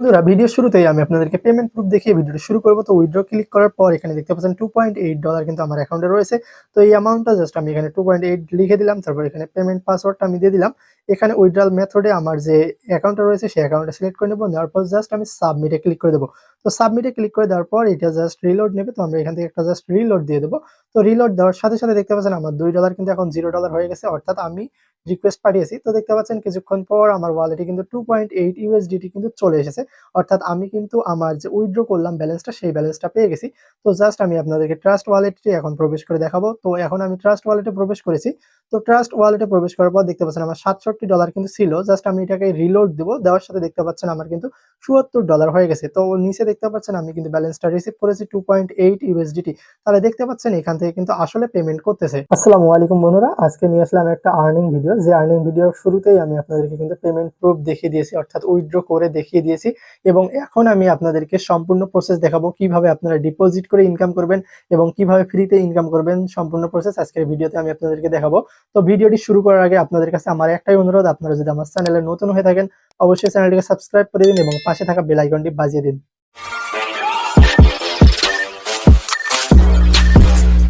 বন্ধুরা ভিডিও শুরুতেই আমি আপনাদেরকে পেমেন্ট প্রুফ দেখিয়ে ভিডিওটি শুরু করব। তো উইথড্র ক্লিক করার পর এখানে দেখতে পাচ্ছেন $2.8 কিন্তু আমার অ্যাকাউন্টে রয়েছে। তো এই অ্যামাউন্টটা জাস্ট আমি এখানে 2.8 লিখে দিলাম। তারপর এখানে পেমেন্ট পাসওয়ার্ডটা আমি দিয়ে দিলাম। এখানে উইথড্রল মেথডে আমার যে অ্যাকাউন্টটা রয়েছে সেই অ্যাকাউন্টটা সিলেক্ট করে নেব। নেওয়ার পর জাস্ট আমি সাবমিটে ক্লিক করে দেবো। তো সাবমিটে ক্লিক করে দেওয়ার পর এটা জাস্ট রিলোড নেবে। তো আমরা এখান থেকে একটা জাস্ট রিলোড দিয়ে দেবো। তো রিলোড দেওয়ার সাথে সাথে দেখতে পাচ্ছেন আমার $2 কিন্তু এখন $0 হয়ে গেছে, অর্থাৎ আমি রিকোয়েস্ট পাঠিয়েছি। তো দেখতে পাচ্ছেন কিছুক্ষণ পর আমার ওয়ালেটে কিন্তু 2.8 ইউএসডিটি কিন্তু চলে এসেছে, অর্থাৎ আমি কিন্তু আমার যে উইথড্র করলাম ব্যালেন্সটা সেই ব্যালেন্সটা পেয়ে গেছি। তো জাস্ট আমি আপনাদেরকে ট্রাস্ট ওয়ালেটটি এখন প্রবেশ করে দেখাবো। তো এখন আমি ট্রাস্ট ওয়ালেটে প্রবেশ করেছি। তো ট্রাস্ট ওয়ালেটে প্রবেশ করার পর দেখতে পাচ্ছেন আমার $67 কিন্তু ছিল। জাস্ট আমি এটাকে রিলোড দেবো। দেওয়ার সাথে দেখতে পাচ্ছেন আমার কিন্তু $74 হয়ে গেছে। তো নিচে দেখতে পাচ্ছেন আমি কিন্তু ব্যালেন্সটা রিসিভ করেছি 2.8 ইউএসডিটি। তাহলে দেখতে পাচ্ছেন এখান থেকে কিন্তু আসলে পেমেন্ট করতেছে। আসসালামু আলাইকুম বন্ধুরা, আজকে নিয়ে আসলাম একটা আর্নিং ভিডিও। যে আর্নিং ভিডিওর শুরুতেই আমি আপনাদেরকে কিন্তু পেমেন্ট প্রুফ দেখিয়ে দিয়েছি, অর্থাৎ উইথড্র করে দেখিয়ে দিয়েছি। এবং এখন আমি আপনাদেরকে সম্পূর্ণ প্রসেস দেখাবো কিভাবে আপনারা ডিপোজিট করে ইনকাম করবেন এবং কিভাবে ফ্রিতে ইনকাম করবেন। সম্পূর্ণ প্রসেস আজকের ভিডিওতে আমি আপনাদেরকে দেখাবো। তো ভিডিওটি শুরু করার আগে আপনাদের কাছে আমার একটাই অনুরোধ, আপনারা যদি আমার চ্যানেলে নতুন হয়ে থাকেন অবশ্যই চ্যানেলটিকে সাবস্ক্রাইব করে দিন এবং পাশে থাকা বেল আইকনটি বাজিয়ে দিন।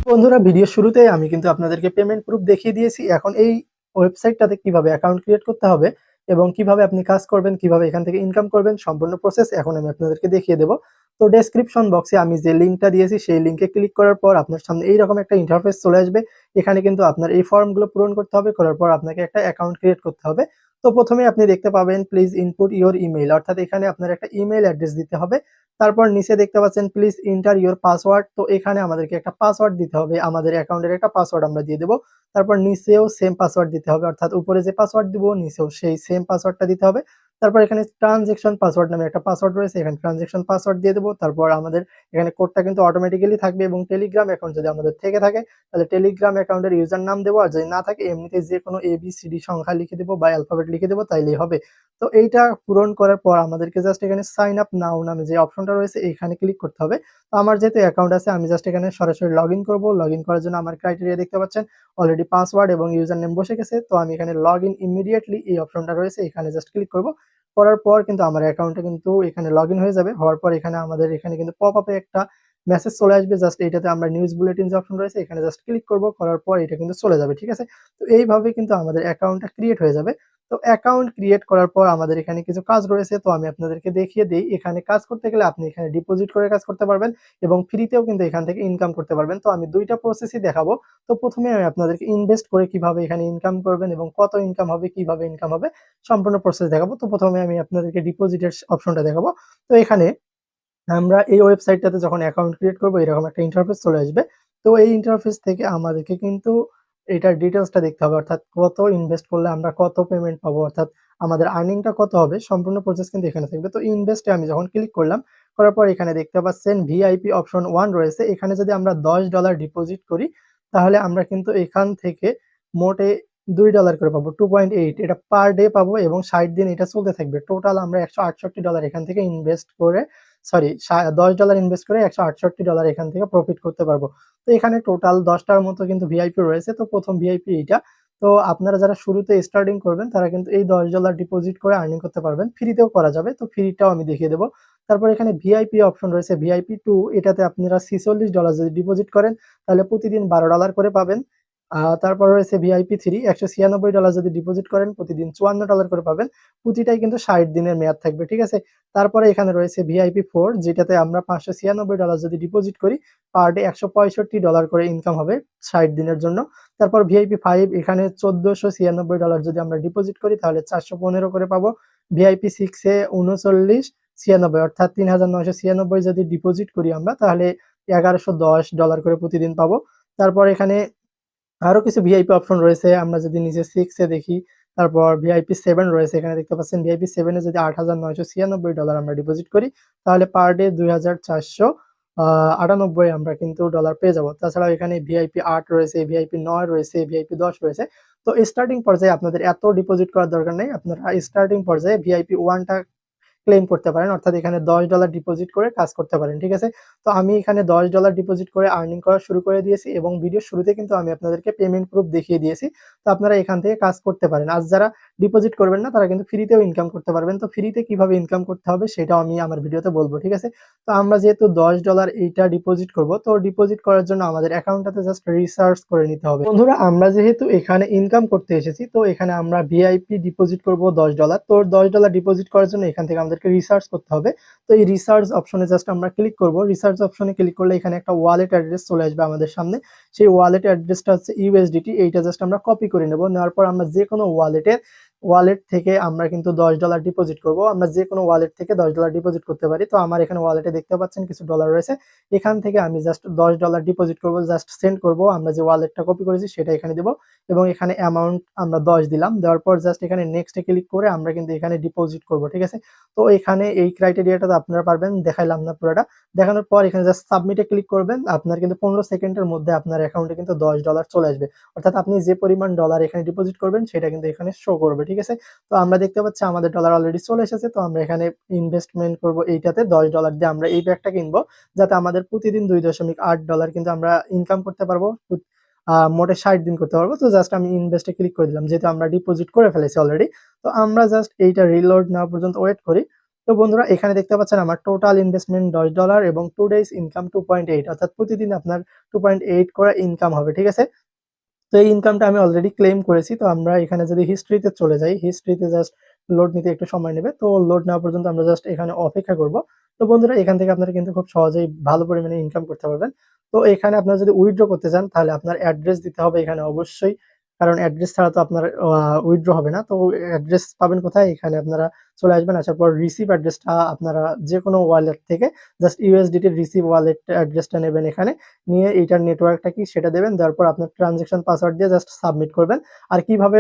বন্ধুরা ভিডিও শুরুতেই আমি কিন্তু আপনাদেরকে পেমেন্ট প্রুফ দেখিয়ে দিয়েছি। এখন এই ওয়েবসাইটটাতে কিভাবে অ্যাকাউন্ট ক্রিয়েট করতে হবে এবং কিভাবে আপনি কাজ করবেন, কিভাবে এখান থেকে ইনকাম করবেন, সম্পূর্ণ প্রসেস এখন আমি আপনাদেরকে দেখিয়ে দেবো। তো ডেসক্রিপশন বক্সে আমি যে লিঙ্কটা দিয়েছি সেই লিঙ্কে ক্লিক করার পর আপনার সামনে এইরকম একটা ইন্টারফেস চলে আসবে। এখানে কিন্তু আপনার এই ফর্মগুলো পূরণ করতে হবে, করার পর আপনাকে একটা অ্যাকাউন্ট ক্রিয়েট করতে হবে। তো প্রথমে আপনি দেখতে পাবেন প্লিজ ইনপুট ইওর ইমেইল, অর্থাৎ এখানে আপনার একটা ইমেইল অ্যাড্রেস দিতে হবে। তারপর নিচে দেখতে পাচ্ছেন প্লিজ এন্টার ইওর পাসওয়ার্ড। তো এখানে আমাদেরকে একটা পাসওয়ার্ড দিতে হবে, আমাদের অ্যাকাউন্টের একটা পাসওয়ার্ড আমরা দিয়ে দেবো। তারপর নিচেও সেম পাসওয়ার্ড দিতে হবে, অর্থাৎ উপরে যে পাসওয়ার্ড দিব নিচেও সেই সেম পাসওয়ার্ডটা দিতে হবে। তারপর এখানে ট্রানজেকশন পাসওয়ার্ড নামে একটা পাসওয়ার্ড রয়েছে, এখানে ট্রানজেকশন পাসওয়ার্ড দিয়ে দেবো। তারপর আমাদের এখানে কোডটা কিন্তু অটোমেটিক্যালি থাকবে এবং টেলিগ্রাম অ্যাকাউন্ট যদি আমাদের থেকে থাকে তাহলে টেলিগ্রাম অ্যাকাউন্টের ইউজার নাম দেবো, আর যদি না থাকে এমনিতে যে কোনো ABCD সংখ্যা লিখে দেবো বা অ্যালফাবেট লিখে দেবো, তাইলেই হবে। তো এইটা পূরণ করার পর আমাদেরকে জাস্ট এখানে সাইন আপ নাও নামে যে অপশনটা রয়েছে এখানে ক্লিক করতে হবে। তো আমার যেহেতু অ্যাকাউন্ট আছে আমি জাস্ট এখানে সরাসরি লগ ইন করবো। লগ ইন করার জন্য আমার ক্রাইটেরিয়া দেখতে পাচ্ছেন অলরেডি পাসওয়ার্ড এবং ইউজার নেম বসে গেছে। তো আমি এখানে লগ ইন ইমিডিয়েটলি এই অপশনটা রয়েছে এখানে জাস্ট ক্লিক করবো। করার পর কিন্তু আমার অ্যাকাউন্টটা কিন্তু এখানে লগ ইন হয়ে যাবে। হওয়ার পর এখানে আমাদের এখানে কিন্তু পপ আপে একটা মেসেজ চলে আসবে। জাস্ট এটাতে আমরা নিউজ বুলেটিন যে অপশন রয়েছে এখানে জাস্ট ক্লিক করবো। করার পর এটা কিন্তু চলে যাবে, ঠিক আছে। তো এইভাবে কিন্তু আমাদের অ্যাকাউন্টটা ক্রিয়েট হয়ে যাবে। তো অ্যাকাউন্ট ক্রিয়েট করার পর আমাদের এখানে কিছু কাজ রয়েছে, তো আমি আপনাদেরকে দেখিয়ে দিই। এখানে কাজ করতে গেলে আপনি এখানে ডিপোজিট করে কাজ করতে পারবেন এবং ফ্রিতেও কিন্তু এখান থেকে ইনকাম করতে পারবেন। তো আমি দুইটা প্রসেসই দেখাবো। তো প্রথমে আমি আপনাদেরকে ইনভেস্ট করে কিভাবে এখানে ইনকাম করবেন এবং কত ইনকাম হবে, কিভাবে ইনকাম হবে সম্পূর্ণ প্রসেস দেখাবো। তো প্রথমে আমি আপনাদেরকে ডিপোজিটের অপশনটা দেখাবো। তো এখানে আমরা এই ওয়েবসাইটটাতে যখন অ্যাকাউন্ট ক্রিয়েট করবো এরকম একটা ইন্টারফেস চলে আসবে। তো এই ইন্টারফেস থেকে আমাদেরকে কিন্তু এটার ডিটেলসটা দেখতে হবে, অর্থাৎ কত ইনভেস্ট করলে আমরা কত পেমেন্ট পাবো, অর্থাৎ আমাদের আর্নিংটা কত হবে সম্পূর্ণ প্রসেস কিন্তু এখানে থাকবে। তো ইনভেস্টে আমি যখন ক্লিক করলাম, করার পর এখানে দেখতে পাচ্ছেন ভিআইপি অপশন 1 রয়েছে। এখানে যদি আমরা $10 ডিপোজিট করি তাহলে আমরা কিন্তু এখান থেকে মোটে $2 করে পাবো, 2.8 এটা পার ডে পাবো এবং 60 দিন এটা চলতে থাকবে। টোটাল আমরা $168 এখান থেকে ইনভেস্ট করে সরি $10 ইনভেস্ট করে $168 এখান থেকে প্রফিট করতে পারবো। তো এখানে টোটাল 10টার মতো কিন্তু ভিআইপি রয়েছে। তো প্রথম ভিআইপি এইটা। তো আপনারা যারা শুরুতে স্টার্টিং করবেন তারা কিন্তু এই $10 ডিপোজিট করে আর্নিং করতে পারবেন। ফ্রিতেও করা যাবে। তো ফ্রিটাও আমি দেখিয়ে দেবো। তারপর এখানে ভিআইপি অপশন রয়েছে, ভিআইপি 2 এটাতে আপনারা $46 যদি ডিপোজিট করেন তাহলে প্রতিদিন $12 করে পাবেন। তারপর রয়েছে ভিআইপি 3 $196 যদি ডিপোজিট করেন প্রতিদিন $54 করে পাবেন। প্রতিটাই কিন্তু 60 দিনের মেয়াদ থাকবে, ঠিক আছে। তারপরে এখানে রয়েছে ভিআইপি 4 যেটাতে আমরা $596 যদি ডিপোজিট করি পার ডে $165 করে ইনকাম হবে 60 দিনের জন্য। তারপর ভিআইপি 5 এখানে $1496 যদি আমরা ডিপোজিট করি তাহলে 415 করে পাবো। ভিআইপি 6 এ 3996 অর্থাৎ 3996 যদি ডিপোজিট করি আমরা তাহলে $1110 করে প্রতিদিন পাবো। তারপর এখানে আরো কিছু ভিআইপি অপশন রয়েছে। আমরা যদি নিচে 6 এ দেখি, তারপর ভিআইপি 7 রয়েছে। এখানে দেখতে পাচ্ছেন ভিআইপি 7 এ যদি $8996 আমরা ডিপোজিট করি তাহলে পার ডে 2498 আমরা কিন্তু ডলার পেয়ে যাব। তাছাড়াও এখানে ভিআইপি 8 রয়েছে, ভিআইপি 9 রয়েছে, ভিআইপি 10 রয়েছে। তো স্টার্টিং পর্যায়ে আপনাদের এত ডিপোজিট করার দরকার নেই। আপনারা স্টার্টিং পর্যায়ে ভিআইপি 1 টা ক্লেম করতে পারেন, অর্থাৎ এখানে $10 ডিপোজিট করে কাজ করতে পারেন। ঠিক আছে, তো আমি এখানে $10 ডিপোজিট করে আর্নিং করা শুরু করে দিয়েছি এবং ভিডিওর শুরুতে কিন্তু আমি আপনাদেরকে পেমেন্ট প্রুফ দেখিয়ে দিয়েছি। তো আপনারা এখান থেকে কাজ করতে পারেন। আর যারা ডিপোজিট করবেন না তারা কিন্তু ফ্রিতেও ইনকাম করতে পারবেন। তো ফ্রিতে কিভাবে ইনকাম করতে হবে সেটাও আমি আমার ভিডিওতে বলবো। ঠিক আছে, তো আমরা যেহেতু $10 এইটা ডিপোজিট করব, তো ডিপোজিট করার জন্য আমাদের অ্যাকাউন্টটাতে জাস্ট রিসার্চ করে নিতে হবে। বন্ধুরা, আমরা যেহেতু এখানে ইনকাম করতে এসেছি, তো এখানে আমরা ভিআইপি ডিপোজিট করব $10। তো $10 ডিপোজিট করার জন্য এখান থেকে আমাদেরকে রিসার্চ করতে হবে। তো এই রিসার্চ অপশনে জাস্ট আমরা ক্লিক করব। রিসার্চ অপশনে ক্লিক করলে এখানে একটা ওয়ালেট অ্যাড্রেস চলে আসবে আমাদের সামনে। সেই ওয়ালেট অ্যাড্রেসটা হচ্ছে ইউএসডিটি। এইটা জাস্ট আমরা কপি করে নেব। নেওয়ার পর আমরা যে কোনো ওয়ালেট থেকে আমরা কিন্তু $10 ডিপোজিট করব। আমরা যে কোনো ওয়ালেট থেকে $10 ডিপোজিট করতে পারি। তো আমার এখানে ওয়ালেটে দেখতে পাচ্ছেন কিছু ডলার রয়েছে। এখান থেকে আমি জাস্ট $10 ডিপোজিট করব, জাস্ট সেন্ড করব। আমরা যে ওয়ালেটটা কপি করেছি সেটা এখানে দেব এবং এখানে অ্যামাউন্ট আমরা 10 দিলাম। দেওয়ার পর জাস্ট এখানে নেক্সটে ক্লিক করে আমরা কিন্তু এখানে ডিপোজিট করব। ঠিক আছে, তো এখানে এই ক্রাইটেরিয়াটা তো আপনারা পারবেন, দেখাইলাম না পুরোটা। দেখানোর পর এখানে জাস্ট সাবমিটে ক্লিক করবেন। আপনার কিন্তু 15 সেকেন্ডের মধ্যে আপনার অ্যাকাউন্টে কিন্তু $10 চলে আসবে, অর্থাৎ আপনি যে পরিমাণ ডলার এখানে ডিপোজিট করবেন সেটা কিন্তু এখানে শো করবে। ঠিক আছে, তো আমরা দেখতে পাচ্ছি আমাদের ডলার অলরেডি চলে এসেছে। তো আমরা এখানে ইনভেস্টমেন্ট করব এইটাতে $10 দিয়ে আমরা এই ব্যাগটা কিনবো, যাতে আমাদের প্রতিদিন $2.8 কিন্তু আমরা ইনকাম করতে পারবো। মোটে 60 দিন করতে পারবো। তো জাস্ট আমি ইনভেস্টে ক্লিক করে দিলাম, যেহেতু আমরা ডিপোজিট করে ফেলেছি অলরেডি। তো আমরা জাস্ট এইটা রিলোড নেওয়া পর্যন্ত ওয়েট করি। তো বন্ধুরা, এখানে দেখতে পাচ্ছেন আমার টোটাল ইনভেস্টমেন্ট $10 এবং 2 ডেজ ইনকাম 2.8, অর্থাৎ প্রতিদিন আপনার 2.8 করে ইনকাম হবে। ঠিক আছে, তো এই ইনকামটা আমি অলরেডি ক্লেম করেছি। তো আমরা এখানে যদি হিস্ট্রিতে চলে যাই, হিস্ট্রিতে জাস্ট লোড নিতে একটু সময় নেবে। তো লোড নেওয়া পর্যন্ত আমরা জাস্ট এখানে অপেক্ষা করব। তো বন্ধুরা, এখান থেকে আপনারা কিন্তু খুব সহজেই ভালো পরিমাণে ইনকাম করতে পারবেন। তো এখানে আপনারা যদি উইথড্র করতে চান তাহলে আপনার অ্যাড্রেস দিতে হবে এখানে অবশ্যই, কারণ অ্যাড্রেস ছাড়া তো আপনার উইথড্র হবে না। তো অ্যাড্রেস পাবেন কোথায়? এখানে আপনারা চলে আসবেন। আসার পর রিসিভ অ্যাড্রেসটা আপনারা যে কোনো ওয়ালেট থেকে জাস্ট ইউএসডিটি রিসিভ ওয়ালেট অ্যাড্রেসটা নেবেন, এখানে নিয়ে এইটার নেটওয়ার্কটা কি সেটা দেবেন। দেওয়ার পর আপনার ট্রানজ্যাকশন পাসওয়ার্ড দিয়ে জাস্ট সাবমিট করবেন। আর কিভাবে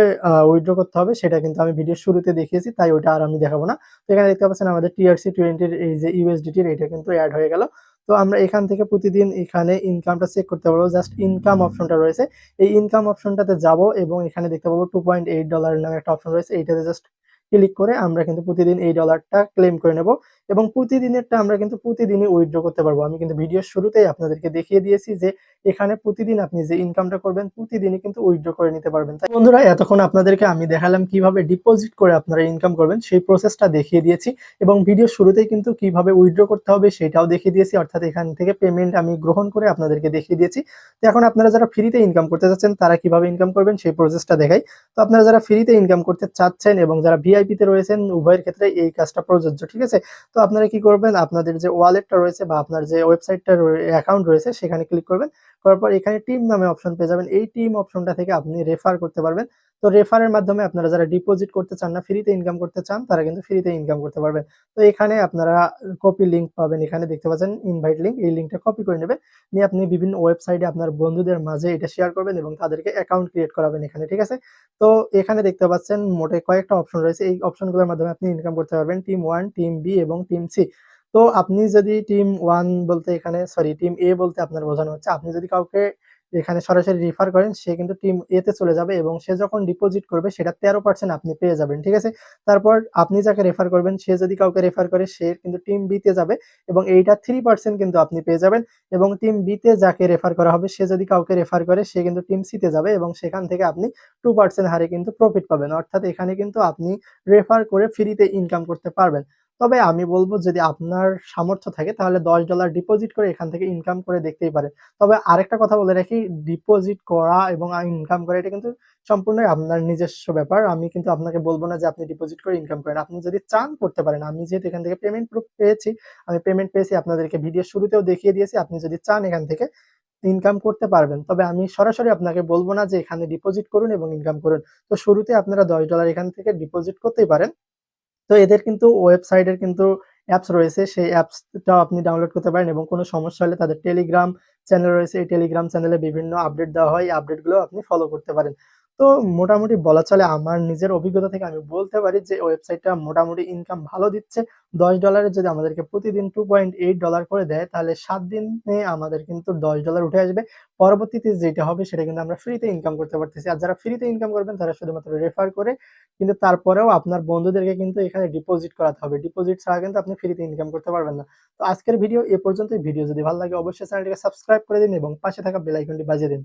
উইথড্র করতে হবে সেটা কিন্তু আমি ভিডিওর শুরুতে দেখিয়েছি, তাই ওইটা আর আমি দেখাবো না। তো এখানে দেখতে পাচ্ছেন আমাদের TRC20 এই যে ইউএসডিটির এটা কিন্তু অ্যাড হয়ে গেল। তো আমরা এখান থেকে প্রতিদিন এখানে ইনকামটা চেক করতে পারবো। জাস্ট ইনকাম অপশনটা রয়েছে, এই ইনকাম অপশনটাতে যাব এবং এখানে দেখতে পাবো $2.8 নামে একটা অপশন রয়েছে। এইটাতে জাস্ট ক্লিক করে আমরা কিন্তু প্রতিদিন এই ডলারটা ক্লেম করে নেব এবং প্রতিদিনেরটা আমরা কিন্তু প্রতিদিনই উইথড্র করতে পারবো। আমি কিন্তু ভিডিওর শুরুতেই আপনাদেরকে দেখিয়ে দিয়েছি যে এখানে প্রতিদিন আপনি যে ইনকামটা করবেন প্রতিদিনই কিন্তু উইথড্র করে নিতে পারবেন। তাই বন্ধুরা, এতক্ষণ আপনাদেরকে আমি দেখালাম কিভাবে ডিপোজিট করে আপনারা ইনকাম করবেন, সেই প্রসেসটা দেখিয়ে দিয়েছি এবং ভিডিওর শুরুতেই কিন্তু কিভাবে উইথড্র করতে হবে সেটাও দেখিয়ে দিয়েছি, অর্থাৎ এখান থেকে পেমেন্ট আমি গ্রহণ করে আপনাদেরকে দেখিয়ে দিয়েছি। তো এখন আপনারা যারা ফ্রিতে ইনকাম করতে চাচ্ছেন তারা কিভাবে ইনকাম করবেন সেই প্রসেসটা দেখাই। তো আপনারা যারা ফ্রিতে ইনকাম করতে চাচ্ছেন এবং যারা ভিআইপিতে রয়েছেন উভয়ের ক্ষেত্রে এই কাজটা প্রযোজ্য। ঠিক আছে, তো আপনারা কি করবেন, আপনাদের যে ওয়ালেটটা রয়েছে বা আপনার যে ওয়েবসাইটটা অ্যাকাউন্ট রয়েছে সেখানে ক্লিক করবেন। করার পর এখানে টিম নামে অপশন পেয়ে যাবেন। এই টিম অপশনটা থেকে আপনি রেফার করতে পারবেন। তো রেফারের মাধ্যমে আপনারা যারা ডিপোজিট করতে চান না, ফ্রিতে ইনকাম করতে চান, তারা কিন্তু ফ্রিতে ইনকাম করতে পারবেন। তো এখানে আপনারা কপি লিঙ্ক পাবেন, এখানে দেখতে পাচ্ছেন ইনভাইট লিঙ্ক, এই লিঙ্কটা কপি করে নেবেন, নিয়ে আপনি বিভিন্ন ওয়েবসাইটে আপনার বন্ধুদের মাঝে এটা শেয়ার করবেন এবং তাদেরকে অ্যাকাউন্ট ক্রিয়েট করাবেন এখানে। ঠিক আছে, তো এখানে দেখতে পাচ্ছেন মোটে কয়েকটা অপশন রয়েছে। এই অপশনগুলোর মাধ্যমে আপনি ইনকাম করতে পারবেন। টিম 1, টিম বি এবং টিম সি। তো আপনি যদি টিম 1 বলতে এখানে সরি টিম এ বলতে আপনার বোঝানো হচ্ছে আপনি যদি কাউকে এখানে সরাসরি রেফার করেন সে কিন্তু টিম এ তে চলে যাবে এবং সে যখন ডিপোজিট করবে সেটা 13% আপনি পেয়ে যাবেন। ঠিক আছে, তারপর আপনি যাকে রেফার করবেন সে যদি কাউকে রেফার করে সে কিন্তু টিম বি তে যাবে এবং এইটা 3% কিন্তু আপনি পেয়ে যাবেন। এবং টিম বি তে যাকে রেফার করা হবে সে যদি কাউকে রেফার করে সে কিন্তু টিম সি তে যাবে এবং সেখান থেকে আপনি 2% হারে কিন্তু প্রফিট পাবেন। অর্থাৎ এখানে কিন্তু আপনি রেফার করে ফ্রিতে ইনকাম করতে পারবেন। তবে আমি বলবো যদি আপনার সামর্থ্য থাকে তাহলে $10 ডিপোজিট করে এখান থেকে ইনকাম করে দেখতেই পারেন। তবে আরেকটা কথা বলে রাখি, ডিপোজিট করা এবং ইনকাম করা এটা কিন্তু সম্পূর্ণই আপনার নিজস্ব ব্যাপার। আমি কিন্তু আপনাকে বলবো না যে আপনি ডিপোজিট করে ইনকাম করেন। আপনি যদি চান করতে পারেন। আমি যেহেতু এখান থেকে পেমেন্ট প্রুফ পেয়েছি, আমি পেমেন্ট পেয়েছি আপনাদেরকে ভিডিওর শুরুতেও দেখিয়ে দিয়েছি। আপনি যদি চান এখান থেকে ইনকাম করতে পারবেন। তবে আমি সরাসরি আপনাকে বলবো না যে এখানে ডিপোজিট করুন এবং ইনকাম করুন। তো শুরুতে আপনারা $10 এখান থেকে ডিপোজিট করতেই পারেন। তো এদের কিন্তু ওয়েবসাইটের কিন্তু অ্যাপস রয়েছে, সেই অ্যাপসটাও আপনি ডাউনলোড করতে পারেন এবং কোনো সমস্যা হলে তাদের টেলিগ্রাম চ্যানেল রয়েছে, এই টেলিগ্রাম চ্যানেলে বিভিন্ন আপডেট দেওয়া হয়, এই আপডেটগুলো আপনি ফলো করতে পারেন। তো মোটামুটি বলা চলে আমার নিজের অভিজ্ঞতা থেকে আমি বলতে পারি যে ওয়েবসাইটটা মোটামুটি ইনকাম ভালো দিচ্ছে। $10 যদি আমাদেরকে প্রতিদিন $2.8 করে দেয় তাহলে 7 দিনে আমাদের কিন্তু $10 উঠে আসবে। পরবর্তীতে যেটা হবে সেটা কিন্তু আমরা ফ্রিতে ইনকাম করতে পারতেছি। আর যারা ফ্রিতে ইনকাম করবেন তারা শুধুমাত্র রেফার করে, কিন্তু তারপরেও আপনার বন্ধুদেরকে কিন্তু এখানে ডিপোজিট করাতে হবে। ডিপোজিট ছাড়া কিন্তু আপনি ফ্রিতে ইনকাম করতে পারবেন না। তো আজকের ভিডিও এ পর্যন্তই। ভিডিও যদি ভালো লাগে অবশ্যই চ্যানেলটিকে সাবস্ক্রাইব করে দিন এবং পাশে থাকা বেল আইকনটি বাজিয়ে দিন।